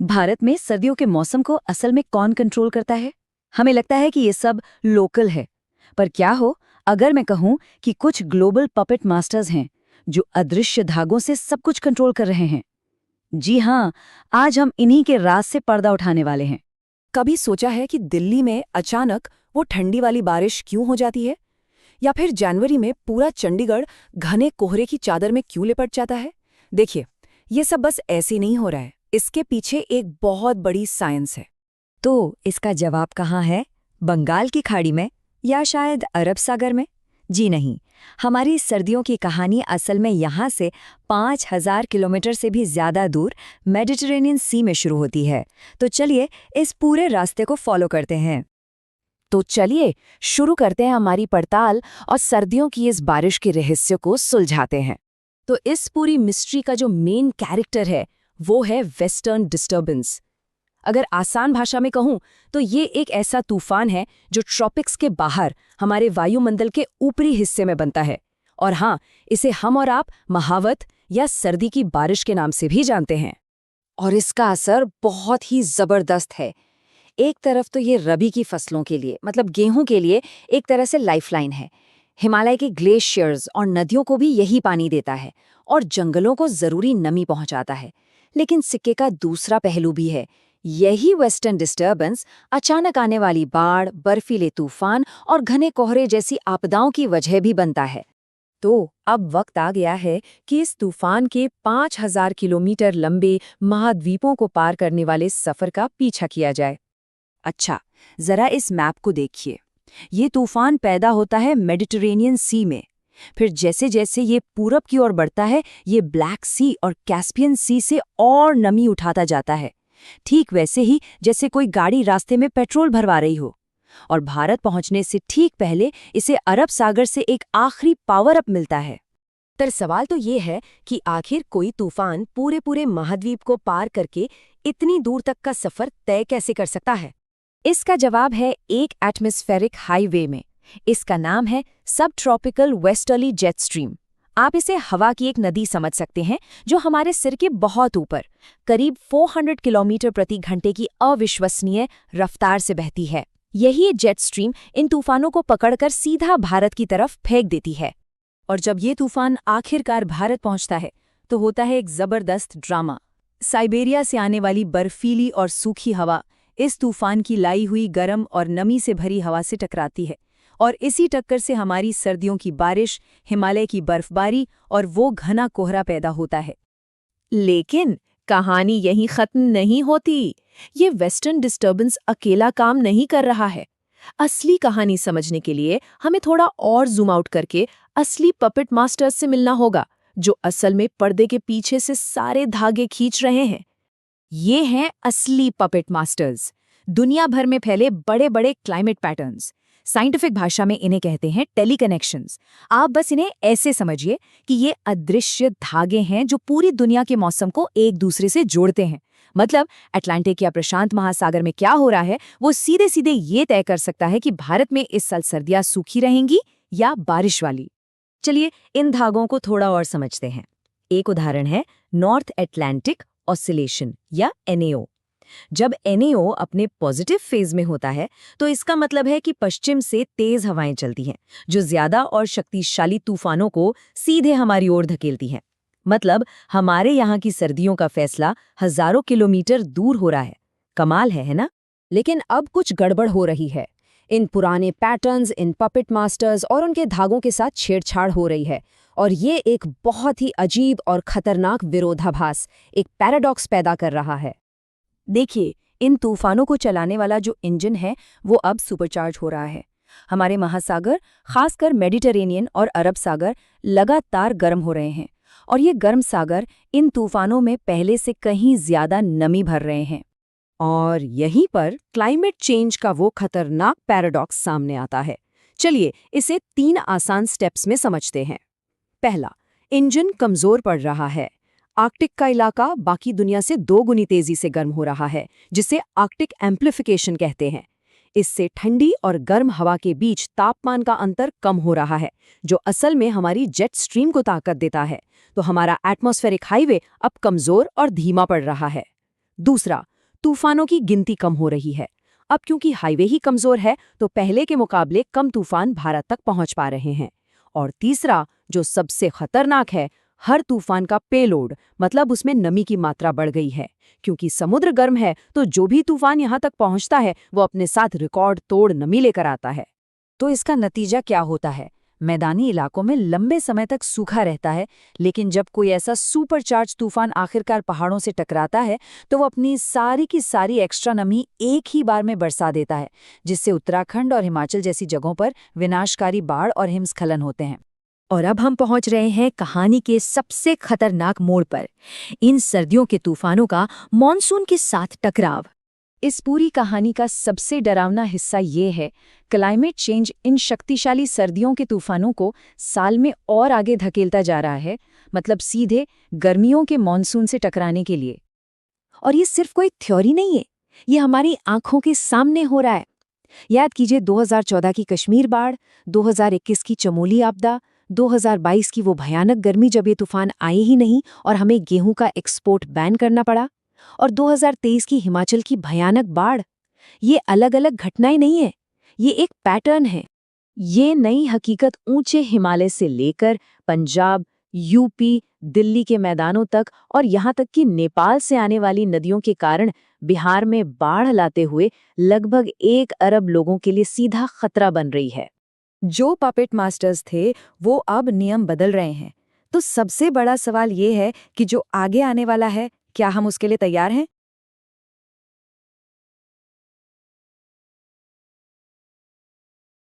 भारत में सर्दियों के मौसम को असल में कौन कंट्रोल करता है? हमें लगता है कि ये सब लोकल है, पर क्या हो अगर मैं कहूं कि कुछ ग्लोबल पपेट मास्टर्स हैं जो अदृश्य धागों से सब कुछ कंट्रोल कर रहे हैं। जी हाँ, आज हम इन्हीं के राज से पर्दा उठाने वाले हैं। कभी सोचा है कि दिल्ली में अचानक वो ठंडी वाली बारिश क्यों हो जाती है? या फिर जनवरी में पूरा चंडीगढ़ घने कोहरे की चादर में क्यों लिपट जाता है? देखिए, ये सब बस ऐसे नहीं हो रहा है। इसके पीछे एक बहुत बड़ी साइंस है। तो इसका जवाब कहाँ है? बंगाल की खाड़ी में या शायद अरब सागर में? जी नहीं, हमारी सर्दियों की कहानी असल में यहाँ से 5000 किलोमीटर से भी ज्यादा दूर मेडिटरेनियन सी में शुरू होती है। तो चलिए इस पूरे रास्ते को फॉलो करते हैं। तो चलिए शुरू करते हैं हमारी पड़ताल और सर्दियों की इस बारिश के रहस्य को सुलझाते हैं। तो इस पूरी मिस्ट्री का जो मेन कैरेक्टर है वो है वेस्टर्न डिस्टर्बेंस। अगर आसान भाषा में कहूं तो ये एक ऐसा तूफान है जो ट्रॉपिक्स के बाहर हमारे वायुमंडल के ऊपरी हिस्से में बनता है। और हाँ, इसे हम और आप महावत या सर्दी की बारिश के नाम से भी जानते हैं। और इसका असर बहुत ही जबरदस्त है। एक तरफ तो ये रबी की फसलों के लिए मतलब गेहूं के लिए एक तरह से लाइफलाइन है। हिमालय के ग्लेशियर्स और नदियों को भी यही पानी देता है और जंगलों को जरूरी नमी पहुंचाता है। लेकिन सिक्के का दूसरा पहलू भी है। यही वेस्टर्न डिस्टर्बेंस अचानक आने वाली बाढ़, बर्फीले तूफान और घने कोहरे जैसी आपदाओं की वजह भी बनता है। तो अब वक्त आ गया है कि इस तूफान के 5000 किलोमीटर लंबे महाद्वीपों को पार करने वाले सफर का पीछा किया जाए। अच्छा, जरा इस मैप को देखिए। ये तूफान पैदा होता है मेडिटरेनियन सी में। फिर जैसे जैसे ये पूरब की ओर बढ़ता है, ये ब्लैक सी और कैस्पियन सी से और नमी उठाता जाता है। ठीक वैसे ही जैसे कोई गाड़ी रास्ते में पेट्रोल भरवा रही हो। और भारत पहुंचने से ठीक पहले इसे अरब सागर से एक आखिरी पावर अप मिलता है। तर सवाल तो ये है कि आखिर कोई तूफान पूरे महाद्वीप को पार करके इतनी दूर तक का सफर तय कैसे कर सकता है? इसका जवाब है एक एटमॉस्फेरिक हाईवे में। इसका नाम है सब ट्रॉपिकल वेस्टर्ली जेट स्ट्रीम। आप इसे हवा की एक नदी समझ सकते हैं जो हमारे सिर के बहुत ऊपर करीब 400 किलोमीटर प्रति घंटे की अविश्वसनीय रफ्तार से बहती है। यही जेट स्ट्रीम इन तूफानों को पकड़कर सीधा भारत की तरफ फेंक देती है। और जब ये तूफान आखिरकार भारत पहुंचता है तो होता है एक जबरदस्त ड्रामा। साइबेरिया से आने वाली बर्फीली और सूखी हवा इस तूफान की लाई हुई गर्म और नमी से भरी हवा से टकराती है और इसी टक्कर से हमारी सर्दियों की बारिश, हिमालय की बर्फबारी और वो घना कोहरा पैदा होता है। लेकिन कहानी यहीं खत्म नहीं होती। ये वेस्टर्न डिस्टर्बेंस अकेला काम नहीं कर रहा है। असली कहानी समझने के लिए हमें थोड़ा और जूम आउट करके असली पपेट मास्टर्स से मिलना होगा, जो असल में पर्दे के पीछे से सारे धागे खींच रहे हैं। ये हैं असली पपेट मास्टर्स, दुनिया भर में फैले बड़े बड़े क्लाइमेट पैटर्न्स। साइंटिफिक भाषा में इन्हें कहते हैं टेलीकनेक्शंस। आप बस इन्हें ऐसे समझिए कि ये अदृश्य धागे हैं जो पूरी दुनिया के मौसम को एक दूसरे से जोड़ते हैं। मतलब अटलांटिक या प्रशांत महासागर में क्या हो रहा है वो सीधे सीधे ये तय कर सकता है कि भारत में इस साल सर्दियां सूखी रहेंगी या बारिश वाली। चलिए इन धागों को थोड़ा और समझते हैं। एक उदाहरण है नॉर्थ अटलांटिक ऑसिलेशन या NAO। जब NAO अपने पॉजिटिव फेज में होता है तो इसका मतलब है कि पश्चिम से तेज हवाएं चलती हैं जो ज्यादा और शक्तिशाली तूफानों को सीधे हमारी ओर धकेलती हैं। मतलब हमारे यहाँ की सर्दियों का फैसला हजारों किलोमीटर दूर हो रहा है। कमाल है ना? लेकिन अब कुछ गड़बड़ हो रही है। इन पुराने पैटर्न्स, इन पपेट मास्टर्स और उनके धागों के साथ छेड़छाड़ हो रही है। और ये एक बहुत ही अजीब और खतरनाक विरोधाभास, एक पैराडॉक्स पैदा कर रहा है। देखिए, इन तूफानों को चलाने वाला जो इंजन है वो अब सुपरचार्ज हो रहा है। हमारे महासागर, खासकर मेडिटरेनियन और अरब सागर लगातार गर्म हो रहे हैं और ये गर्म सागर इन तूफानों में पहले से कहीं ज्यादा नमी भर रहे हैं। और यहीं पर क्लाइमेट चेंज का वो खतरनाक पैराडॉक्स सामने आता है। चलिए इसे 3 आसान स्टेप्स में समझते हैं। पहला, इंजन कमजोर पड़ रहा है। आर्कटिक का इलाका बाकी दुनिया से 2 गुनी तेजी से गर्म हो रहा है, जिसे आर्कटिक एम्प्लीफिकेशन कहते हैं। इससे ठंडी और गर्म हवा के बीच तापमान का अंतर कम हो रहा है, जो असल में हमारी जेट स्ट्रीम को ताकत देता है। तो हमारा एटमॉस्फेरिक हाईवे अब कमजोर और धीमा पड़ रहा है। दूसरा, तूफानों की गिनती कम हो रही है। अब क्योंकि हाईवे ही कमजोर है तो पहले के मुकाबले कम तूफान भारत तक पहुंच पा रहे हैं। और तीसरा, जो सबसे खतरनाक है, हर तूफान का पेलोड, मतलब उसमें नमी की मात्रा बढ़ गई है। क्योंकि समुद्र गर्म है तो जो भी तूफान यहाँ तक पहुंचता है वो अपने साथ रिकॉर्ड तोड़ नमी लेकर आता है। तो इसका नतीजा क्या होता है? मैदानी इलाकों में लंबे समय तक सूखा रहता है, लेकिन जब कोई ऐसा सुपरचार्ज तूफान आखिरकार पहाड़ों से टकराता है तो वो अपनी सारी की सारी एक्स्ट्रा नमी एक ही बार में बरसा देता है, जिससे उत्तराखंड और हिमाचल जैसी जगहों पर विनाशकारी बाढ़ और हिमस्खलन होते हैं। और अब हम पहुंच रहे हैं कहानी के सबसे खतरनाक मोड़ पर, इन सर्दियों के तूफानों का मॉनसून के साथ टकराव। इस पूरी कहानी का सबसे डरावना हिस्सा ये है, क्लाइमेट चेंज इन शक्तिशाली सर्दियों के तूफानों को साल में और आगे धकेलता जा रहा है, मतलब सीधे गर्मियों के मॉनसून से टकराने के लिए। और ये सिर्फ कोई थ्योरी नहीं है, ये हमारी आंखों के सामने हो रहा है। याद कीजिए 2014 की कश्मीर बाढ़, 2021 की चमोली आपदा, 2022 की वो भयानक गर्मी जब ये तूफान आए ही नहीं और हमें गेहूं का एक्सपोर्ट बैन करना पड़ा, और 2023 की हिमाचल की भयानक बाढ़। ये अलग-अलग घटनाएं नहीं है, ये एक पैटर्न है। ये नई हकीकत ऊंचे हिमालय से लेकर पंजाब, यूपी, दिल्ली के मैदानों तक और यहाँ तक कि नेपाल से आने वाली नदियों के कारण बिहार में बाढ़ लाते हुए लगभग 1 अरब लोगों के लिए सीधा खतरा बन रही है। जो पपेट मास्टर्स थे वो अब नियम बदल रहे हैं। तो सबसे बड़ा सवाल ये है कि जो आगे आने वाला है, क्या हम उसके लिए तैयार हैं?